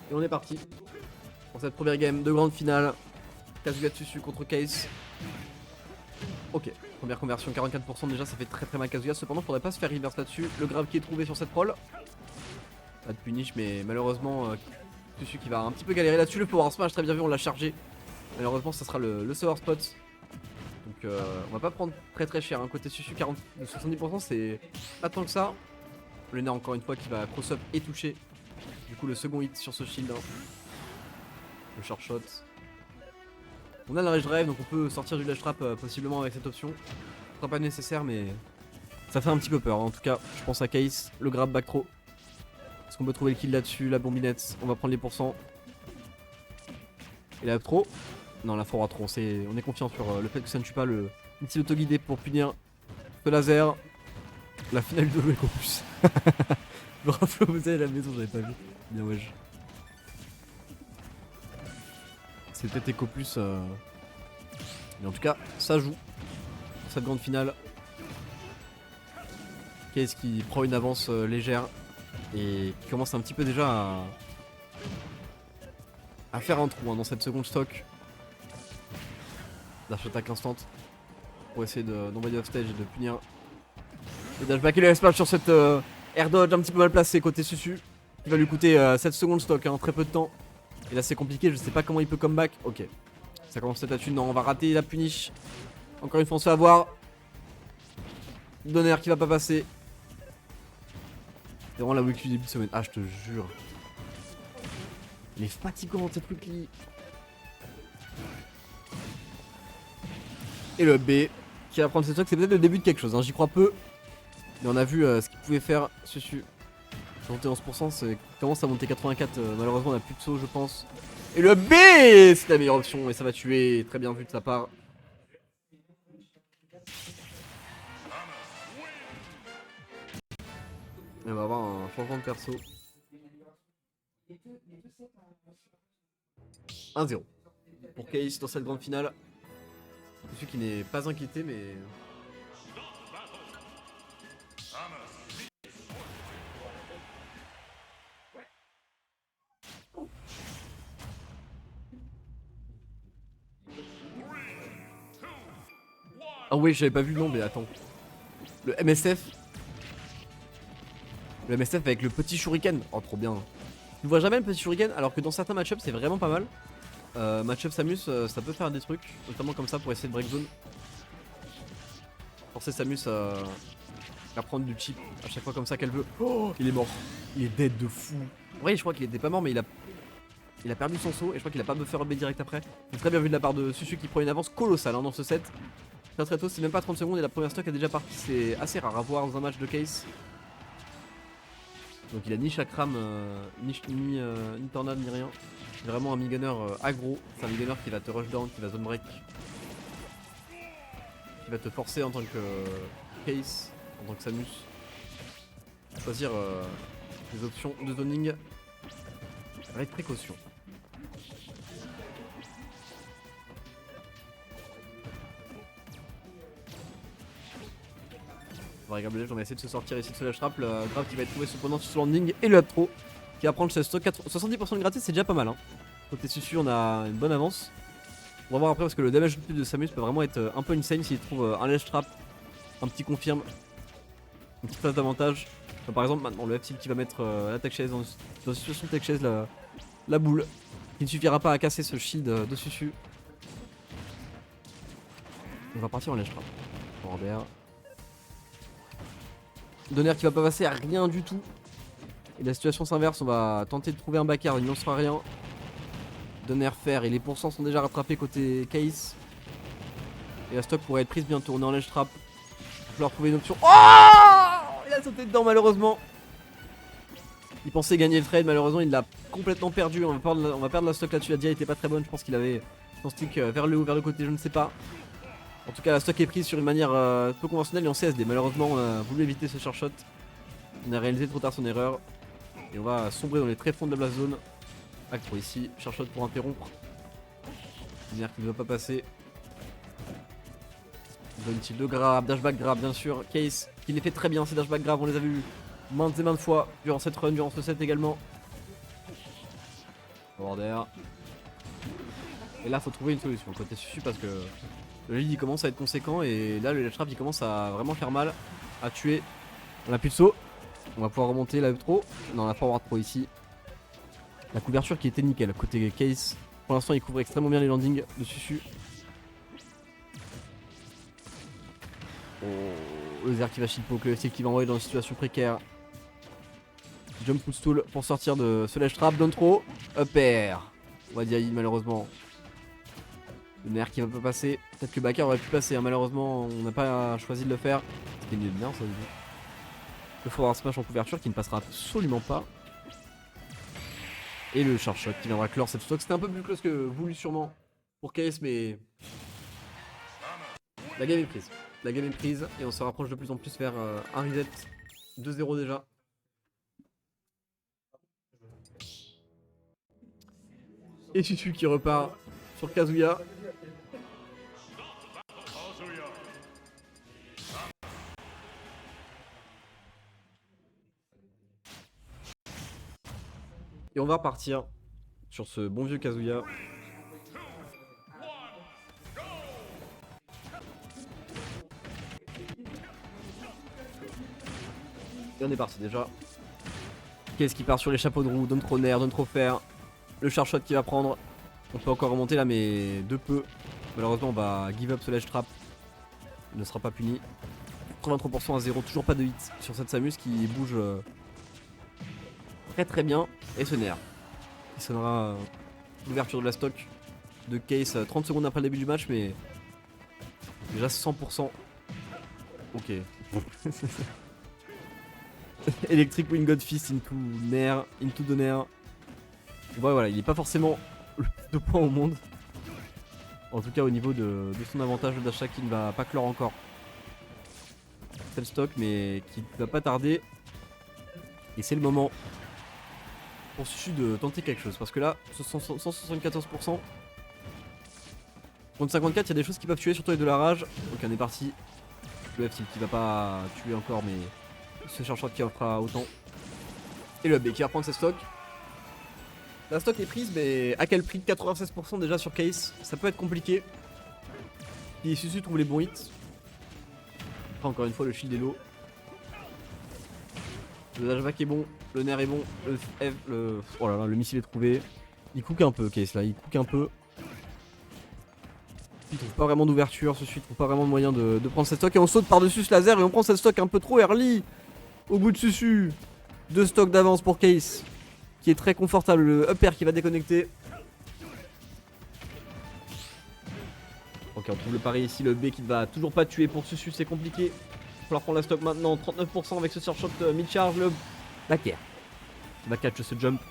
Et on est parti pour cette première game de grande finale. Kazuya Tsusu contre Case. Ok, première conversion 44% déjà, ça fait très mal Kazuya. Cependant, faudrait pas se faire reverse là-dessus. Le grab qui est trouvé sur cette roll. Pas de punish, mais malheureusement, Tsusu qui va un petit peu galérer là-dessus. Le power smash, très bien vu, on l'a chargé. Malheureusement, ça sera le sour spot. Donc, on va pas prendre très cher. Hein. Côté Tsusu, 70%, c'est pas tant que ça. Lena, encore une fois, qui va cross-up et toucher. Du coup, le second hit sur ce shield. Hein. Le short shot. On a le rage drive, donc on peut sortir du ledge trap possiblement avec cette option. Ce sera pas nécessaire, mais ça fait un petit peu peur. Hein. En tout cas, je pense à Case, le grab back throw. Est-ce qu'on peut trouver le kill là-dessus? La bombinette, on va prendre les pourcents. Et la throw. Non, la forward throw, on est confiant sur le fait que ça ne tue pas le petit auto-guidé pour punir ce laser. La finale de l'Eco Plus. Bravo, vous avez la maison, j'avais pas vu. Bien, wesh. C'est peut-être Eco Plus. Mais en tout cas, ça joue. Pour cette grande finale. Case qui prend une avance légère. Et qui commence un petit peu déjà à faire un trou hein, dans cette seconde stock. Dash attack instant. Pour essayer d'envoyer off stage et de punir. Le dashback et le splash sur cette air dodge un petit peu mal placé côté Susu. Qui va lui coûter 7 secondes stock en très peu de temps. Et là c'est compliqué, je sais pas comment il peut comeback. Ok. Ça commence à être une. Non, on va rater la punish. Encore une fois on se fait avoir. Donner qui va pas passer. C'est vraiment la weekly début de semaine. Ah je te jure. Il est fatigant cette weekly. Et le B qui va prendre ses stocks, c'est peut-être le début de quelque chose, hein. J'y crois peu. Mais on a vu ce qu'il pouvait faire Susu. 71%, ça commence à monter 84. Malheureusement on a plus de saut je pense. Et le B c'est la meilleure option et ça va tuer. Très bien vu de sa part. Et on va avoir un changement de perso. 1-0 pour Case dans cette grande finale. Celui qui n'est pas inquiété mais... Ah oui j'avais pas vu le nom mais attends. Le MSF. Le MSF avec le petit shuriken. Oh trop bien. Je ne vois jamais le petit shuriken alors que dans certains match-ups c'est vraiment pas mal. Match-up Samus ça peut faire des trucs. Notamment comme ça pour essayer de break zone. Forcer Samus à prendre du chip à chaque fois comme ça qu'elle veut. Oh il est mort. Il est dead de fou. En vrai je crois qu'il était pas mort mais il a perdu son saut et je crois qu'il a pas buffer B direct après. C'est très bien vu de la part de Susu qui prend une avance colossale hein, dans ce set. Très tôt, c'est même pas 30 secondes et la première stock est déjà partie. C'est assez rare à voir dans un match de Case. Donc il a ni chakram, ni tornade, ni rien. C'est vraiment un mid-gunner aggro. C'est un mid-gunner qui va te rush down, qui va zone break. Qui va te forcer en tant que Case, en tant que Samus. Choisir des options de zoning avec précaution. On va essayer de se sortir ici de ce lâche trap. Le grab qui va être trouvé cependant sur ce landing et le up throw qui va prendre ce stock. 70% de gratis, c'est déjà pas mal. Hein. Côté Susu, on a une bonne avance. On va voir après parce que le damage de Samus peut vraiment être un peu insane s'il trouve un ledge trap, un petit confirme, une petite phase d'avantage. Par exemple, maintenant le F-tilt qui va mettre la tech chaise dans une situation de tech chaise, la boule qui ne suffira pas à casser ce shield de Susu. On va partir en ledge trap. Robert. Donner qui va pas passer à rien du tout. Et la situation s'inverse, on va tenter de trouver un backard, il n'en sera rien. Donner faire et les pourcents sont déjà rattrapés côté Case. Et la stock pourrait être prise bientôt, on est en ledge trap. Il va falloir trouver une option. Oh il a sauté dedans malheureusement. Il pensait gagner le trade, malheureusement il l'a complètement perdu. On va perdre la stock là-dessus, la dia était pas très bonne, je pense qu'il avait son stick vers le haut, vers le côté, je ne sais pas. En tout cas la stock est prise sur une manière peu conventionnelle et en CSD. Malheureusement on a voulu éviter ce short shot. On a réalisé trop tard son erreur. Et on va sombrer dans les tréfonds de la blast zone. Acte ici, short shot pour interrompre. Lunaire qui ne doit pas passer. Bounty de grab, dashback grab bien sûr. Case qui les fait très bien ces dashback grab, on les a vus maintes et maintes fois durant cette run, durant ce set également. Border. Et là faut trouver une solution côté Susu parce que le lead il commence à être conséquent et là le ledge trap il commence à vraiment faire mal, à tuer. On a plus de saut, on va pouvoir remonter la up throw. Non, la forward throw ici. La couverture qui était nickel côté Case. Pour l'instant il couvre extrêmement bien les landings de Susu. Oh, le Zer qui va shitpoke, le FC qui va envoyer dans une situation précaire. Jump footstool pour sortir de ce ledge trap, down throw, up air. On va dire malheureusement. Le nerf qui va pas passer. Peut-être que Bakar aurait pu passer, hein. Malheureusement on n'a pas choisi de le faire. C'était bien ça. Le forward smash en couverture qui ne passera absolument pas. Et le charge shot qui viendra clore cette stock. C'était un peu plus close que voulu sûrement pour KS, mais la game est prise. La game est prise et on se rapproche de plus en plus vers un reset 2-0 déjà. Et Tutu qui repart sur Kazuya. Et on va repartir sur ce bon vieux Kazuya. Et on est parti déjà. Qu'est-ce qui part sur les chapeaux de roue, donne trop nerf, donne trop faire. Le charge shot qui va prendre. On peut encore remonter là mais de peu. Malheureusement on va give up ce ledge trap. Il ne sera pas puni. 83% à 0, toujours pas de hit sur cette Samus qui bouge très bien. Et ce nerf qui sonnera l'ouverture de la stock de Case 30 secondes après le début du match, mais déjà 100%. Ok. Electric Wind God Fist into Nair, into the Nair. Ouais, voilà, il est pas forcément le plus de points au monde. En tout cas au niveau de son avantage d'achat qui ne va pas clore encore. C'est le stock mais qui ne va pas tarder. Et c'est le moment pour Susu de tenter quelque chose. Parce que là, 174%. Contre 54, il y a des choses qui peuvent tuer, surtout avec de la rage. Donc on est parti. Le F-tilt qui va pas tuer encore mais ce charge shot qui en fera autant. Et le B qui va prendre ses stocks. La stock est prise mais à quel prix? 96% déjà sur Case. Ça peut être compliqué. Et Susu trouve les bons hits. Après encore une fois le shield est low. Le dashback est bon, le nerf est bon, oh là là, le missile est trouvé. Il cook un peu Case là, il cook un peu. Il trouve pas vraiment d'ouverture, Susu trouve pas vraiment de moyen de prendre cette stock. Et on saute par-dessus ce laser et on prend cette stock un peu trop early. Au bout de Susu. 2 stocks d'avance pour Case. Qui est très confortable, le up air qui va déconnecter. Ok, on trouve le pari ici, le B qui ne va toujours pas tuer pour Susu, c'est compliqué. Il va falloir prendre la stock maintenant, 39% avec ce surf shot mid-charge, le back air. Il va catch ce jump.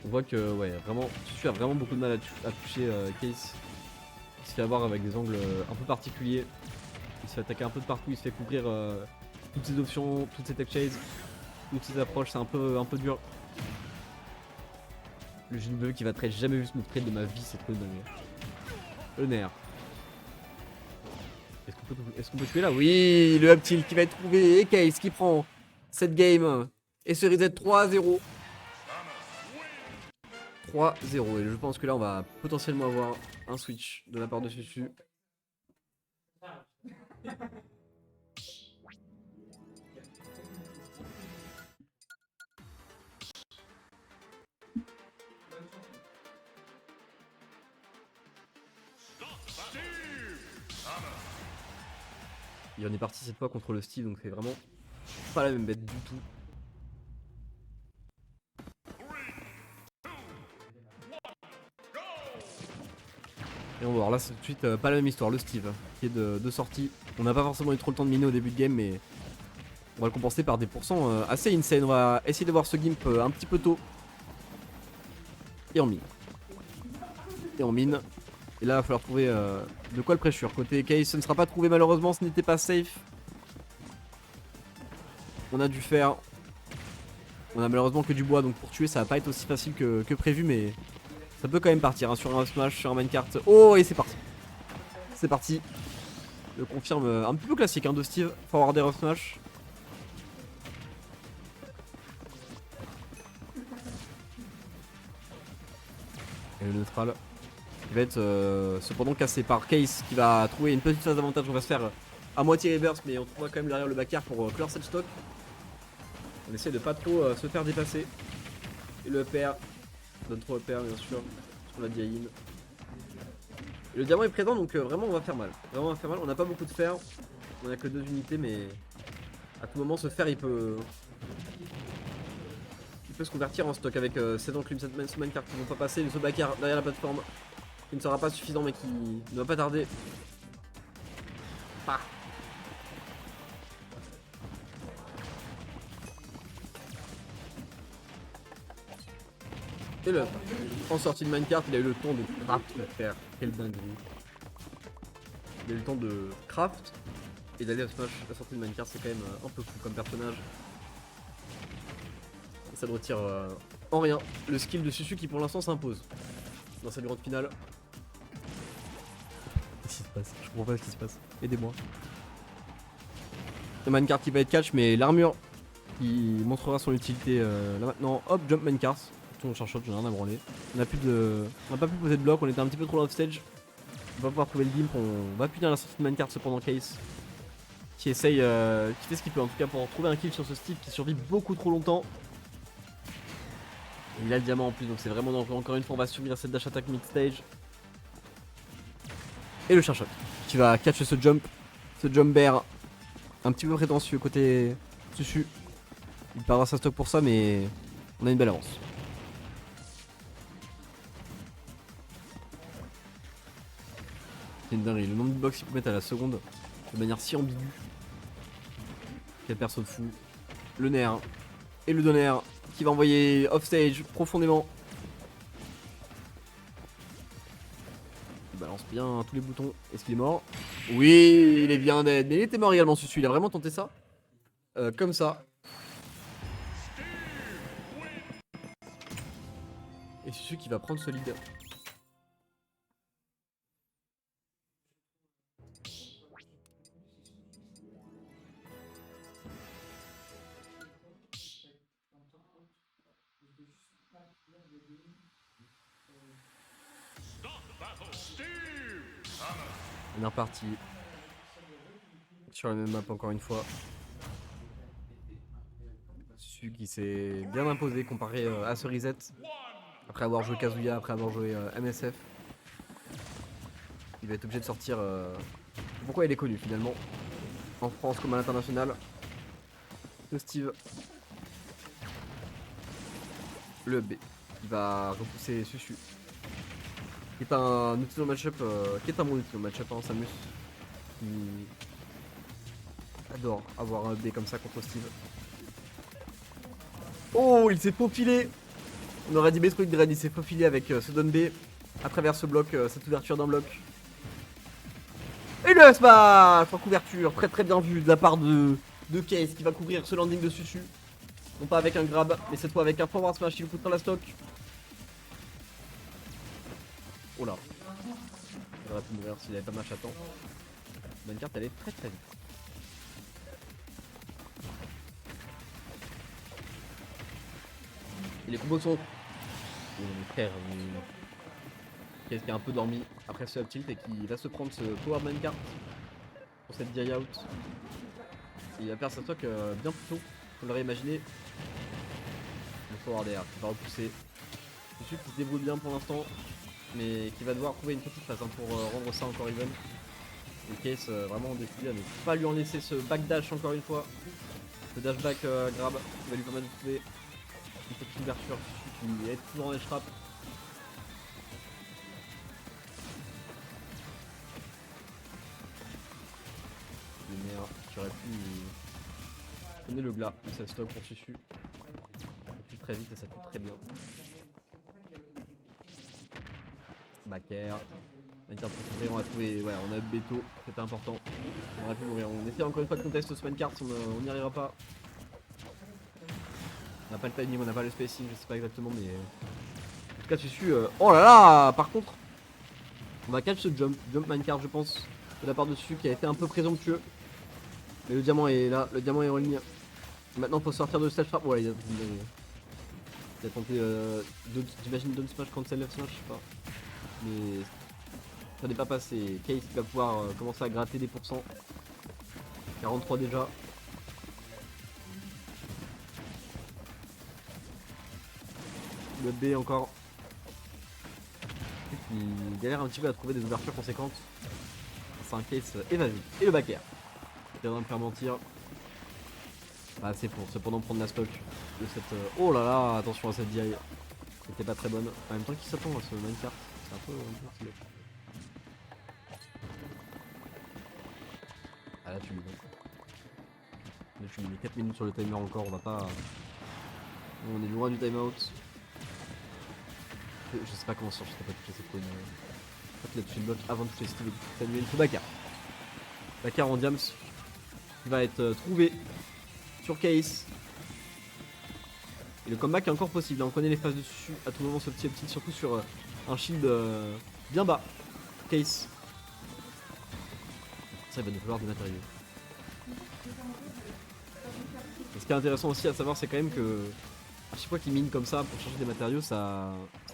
On voit que ouais, vraiment, Susu a vraiment beaucoup de mal à toucher Case. Il se fait avoir avec des angles un peu particuliers. Il se fait attaquer un peu de partout, il se fait couvrir toutes ses options, toutes ses tech chases. Toutes ces approches, c'est un peu dur. Le jeune bleu qui va trade, j'ai jamais vu ce move trade de ma vie, c'est trop dingue. Le nerf. Est-ce qu'on peut tuer là? Oui, le up tilt qui va être trouvé et Case qui prend cette game et se reset 3-0. 3-0 et je pense que là on va potentiellement avoir un switch de la part de Susu. Et on est parti cette fois contre le Steve, donc c'est vraiment pas la même bête du tout. Et on va voir là c'est tout de suite pas la même histoire, le Steve qui est de sortie. On n'a pas forcément eu trop le temps de miner au début de game mais on va le compenser par des pourcents assez insane. On va essayer de voir ce gimp un petit peu tôt. Et on mine. Et on mine. Et là il va falloir trouver de quoi le pressure. Côté Case ce ne sera pas trouvé malheureusement, ce n'était pas safe. On a dû faire. On a malheureusement que du bois donc pour tuer ça va pas être aussi facile que prévu mais Ça peut quand même partir hein, sur un smash, sur un minecart. Oh et c'est parti. C'est parti. Je confirme un petit peu classique hein, de Steve. Forwarder off smash. Et le neutral qui va être cependant cassé par Case qui va trouver une petite phase d'avantage. On va se faire à moitié reverse mais on trouvera quand même derrière le back air pour clore cette stock. On essaie de pas trop se faire dépasser. Et le EPR. Donne trop EPR bien sûr. Sur la Diaïn. Le diamant est présent donc vraiment on va faire mal. Vraiment on va faire mal. On n'a pas beaucoup de fer. On a que 2 unités mais à tout moment ce fer il peut se convertir en stock avec ces enclumes, cette minecart qui vont pas passer. Le back-air derrière la plateforme qui ne sera pas suffisant mais qui ne va pas tarder. Ah. Et le en sortie de minecart il a eu le temps de craft le fer. Quel dinguerie. Il a eu le temps de craft et d'aller à smash. La sortie de minecart c'est quand même un peu fou comme personnage. Ça ne retire en rien le skill de Susu qui pour l'instant s'impose dans cette grande finale. Qu'est-ce qui se passe? Je comprends pas ce qui se passe. Aidez-moi. Le minecart qui va être catch mais l'armure qui montrera son utilité là maintenant. Hop, jump minecart. On cherche shot, j'en ai rien à branler. On a pas pu poser de bloc, on était un petit peu trop off stage. On va pouvoir trouver le gimp, on va punir la sortie de minecart cependant Case. Qui essaye, qui fait ce qu'il peut en tout cas pour trouver un kill sur ce Steve qui survit beaucoup trop longtemps. Il a le diamant en plus donc c'est vraiment dangereux. Encore une fois on va subir cette dash attack mid stage. Et le charshot qui va catch ce jump bear un petit peu prétentieux côté Susu. Il perdra sa stock pour ça mais on a une belle avance. C'est une dinguerie, le nombre de box qu'il peut mettre à la seconde de manière si ambiguë. Quel perso de fou. Le nerf et le donner qui va envoyer offstage profondément. Il balance bien tous les boutons. Est-ce qu'il est mort? Oui, il est bien dead. Mais il était mort également Susu, il a vraiment tenté ça. Comme ça. Et Susu qui va prendre ce lead. On est reparti sur la même map encore une fois. Susu qui s'est bien imposé comparé à ce reset. Après avoir joué Kazuya, après avoir joué MSF. Il va être obligé de sortir. Pourquoi il est connu finalement en France comme à l'international. Le Steve. Le B. Il va repousser Susu. Qui est un outil dans le match-up, qui est un bon outil dans le match-up, hein, Samus. Qui adore avoir un B comme ça contre Steve. Oh, il s'est faufilé. On aurait dit B-Truc Dread, il s'est faufilé avec ce down B à travers ce bloc, cette ouverture d'un bloc. Et le smash en couverture, très bien vu de la part de Case qui va couvrir ce landing de Susu. Non pas avec un grab, mais cette fois avec un forward smash qui lui coûtera la stock. Oh là. Il aurait pu mourir s'il avait pas match à temps. Bonne carte, elle est très vite. Et les combos sont... Oh, mon frère, qui a un peu dormi après ce up tilt et qui va se prendre ce power man card pour cette die out. Il va perdre sa stock bien plus tôt qu'on l'aurait imaginé. Le forward air qui va repousser. Je suis qui se débrouille bien pour l'instant, mais qui va devoir trouver une petite phase hein, pour rendre ça encore even. Et Case vraiment décidé à ne pas lui en laisser ce backdash encore une fois. Le dash back grab qui va lui permettre de trouver une petite ouverture qui est toujours en edge trap. Le meilleur qui aurait pu donner le glas de sa stock pour Susu. Ça fait très vite et ça fait très bien. Back air. On a trouvé, ouais, on a Beto, c'était important. On aurait pu mourir. On essaie encore une fois de contester ce card, on n'y arrivera pas. On n'a pas le timing, on n'a pas le spacing, je sais pas exactement, mais tout cas, Susu. Oh là là, par contre, on va catch ce jump minecart, je pense, de la part de Susu qui a été un peu présomptueux. Mais le diamant est là, le diamant est en ligne. Maintenant, faut sortir de stage trap. Ouais, il a tenté, j'imagine, down smash, cancel left smash, je sais pas. Mais ça n'est pas passé. Case qui va pouvoir commencer à gratter des pourcents. 43 déjà. Le B encore. Il galère un petit peu à trouver des ouvertures conséquentes. C'est un Case évasé. Et le back air. Il est en train de me faire mentir. Pas assez pour cependant prendre la stock de cette. Oh là là, attention à cette DI. C'était pas très bonne. En même temps, qui s'attend à ce minecart? C'est un peu stylé. Ah là, tu lui mets. Là, tu lui mets 4 minutes sur le timer encore. On va pas. On est loin du timeout. Je sais pas comment sortir, je sais pas toucher cette coin. Je crois qu'il a touché le bloc avant de toucher Steve et Samuel. Il faut Bakar. Bakar en diams. Qui va être trouvé sur Case. Et le comeback est encore possible. On connaît les phases dessus à tout moment, ce petit uptilt, surtout sur un shield bien bas. Case. Ça, il va nous falloir des matériaux. Et ce qui est intéressant aussi à savoir, c'est quand même que à chaque fois qu'il mine comme ça pour changer des matériaux, ça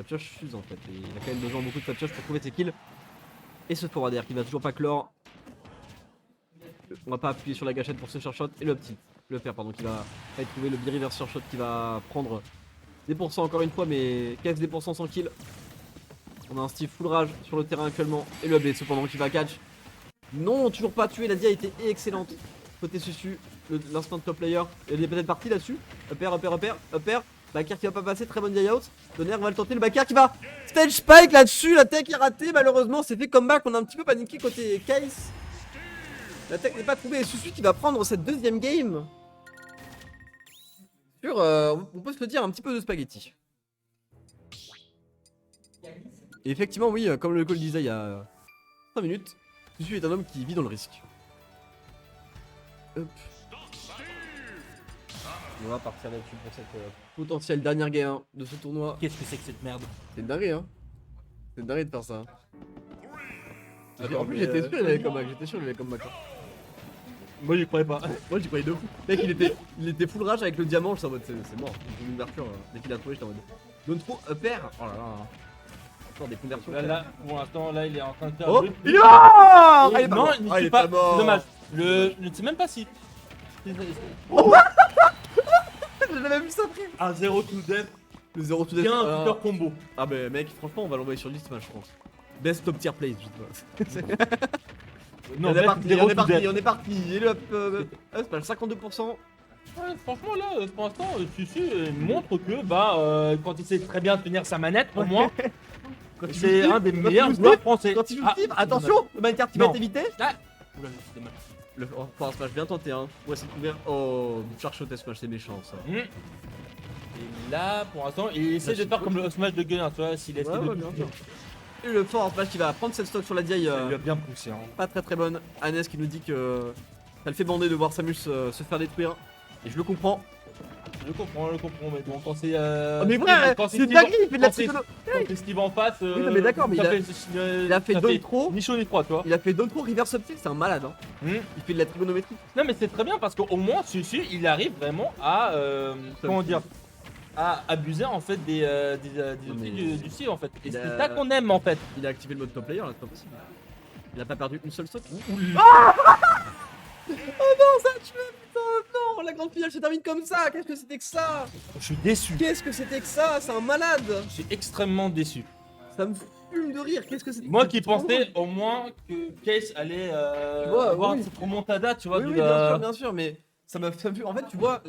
pioche fuse en fait. Et il a quand même besoin de beaucoup de sa pioche pour trouver ses kills. Et ce forward air qui va toujours pas clore. On va pas appuyer sur la gâchette pour ce shot et le petit. Le faire pardon, qui va trouver le B-reverse shot qui va prendre des pourcents encore une fois, mais casse des pourcents sans kill. On a un Steve full rage sur le terrain actuellement. Et le B cependant qui va catch. Non, toujours pas tué, la dia a été excellente. Côté Susu, l'instant top player. Il est peut-être parti là-dessus. Upper. Backer qui va pas passer, très bonne die out. Donner va le tenter, le backer qui va stage spike là-dessus. La tech est ratée, malheureusement, c'est fait comeback. On a un petit peu paniqué côté Case. La tech n'est pas trouvée et Susu qui va prendre cette deuxième game. Sur, on peut se le dire, un petit peu de spaghetti. Et effectivement, oui, comme le call disait il y a 5 minutes, Susu est un homme qui vit dans le risque. Hop. On va partir là-dessus pour cette potentielle dernière game de ce tournoi. Qu'est-ce que c'est que cette merde? C'est une dinguerie, hein. C'est une dinguerie de faire ça. D'accord, En plus, mais, j'étais sûr qu'il avait comeback. J'étais sûr qu'il avait comeback. Moi j'y croyais pas. Moi, j'y croyais de fou. Mec, il était full rage avec le diamant. Je suis en mode, c'est mort. Une ouverture. Dès qu'il a trouvé, j'étais en mode. Don't trop upper. Oh là là. Encore des conversions. Là, pour l'instant, là, il est en train de faire. Oh, il est mort. Et non, il il ne est pas. pas mort. Dommage. Je ne sais même pas si. J'avais même vu ça pris. Un 0 to death. Le 0 to death. Bien un super combo. Ah, bah, mec, franchement, on va l'envoyer sur liste, je pense. Best top tier place, je sais pas. Non, on est parti, zéro on est to parti, death. on est parti. Et le c'est pas le 52%. Ouais, franchement, là, pour l'instant, Susu montre que, quand il sait très bien tenir sa manette, au moins, c'est un des meilleurs joueurs français. Quand il joue Ah, Steve, attention, le minecart qui va Non. être évité. Ah, oula, c'était mal. Le forward smash bien tenté, hein. Pour essayer de couvrir. Oh, charge shot smash, c'est méchant ça. Et là, pour l'instant, il essaie de faire comme le smash de Gunnar, tu vois, s'il essaie de bien tout sûr. Et le forward smash qui va prendre cette stock sur la DI. Il lui a bien poussé. Hein. Pas très bonne. Anes qui nous dit que ça le fait bander de voir Samus se faire détruire. Et je le comprends. Je comprends, mais bon, quand c'est. Mais vrai, c'est une dinguerie, il fait de la psycholo. Quand c'est Steve en face. Oui, non, mais d'accord, mais il a fait ça deux trop. Ni chaud ni froid, tu vois. Il a fait d'autres trop reverse up tilt, c'est un malade. Hein. Il fait de la trigonométrie. Non, mais c'est très bien parce qu'au moins, Susu, il arrive vraiment à. Comment dire? À abuser en fait des outils du Steve en fait. Et c'est ça qu'on aime en fait. Il a activé le mode top player, là, c'est pas possible. Il a pas perdu une seule stock. Oh non, ça a tué, putain, non, la grande finale se termine comme ça. Qu'est-ce que c'était que ça? Je suis déçu. Qu'est-ce que c'était que ça? C'est un malade. Je suis extrêmement déçu. Ça me fume de rire. Qu'est-ce que c'était? Moi qui pensais au moins que Case allait vois, avoir oui. cette remontada, tu vois. Oui, de oui, bien sûr, mais ça m'a fait. En fait, tu vois,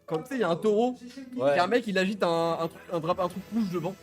quand tu sais, il y a un taureau, Ouais. et un mec il agite un truc rouge devant.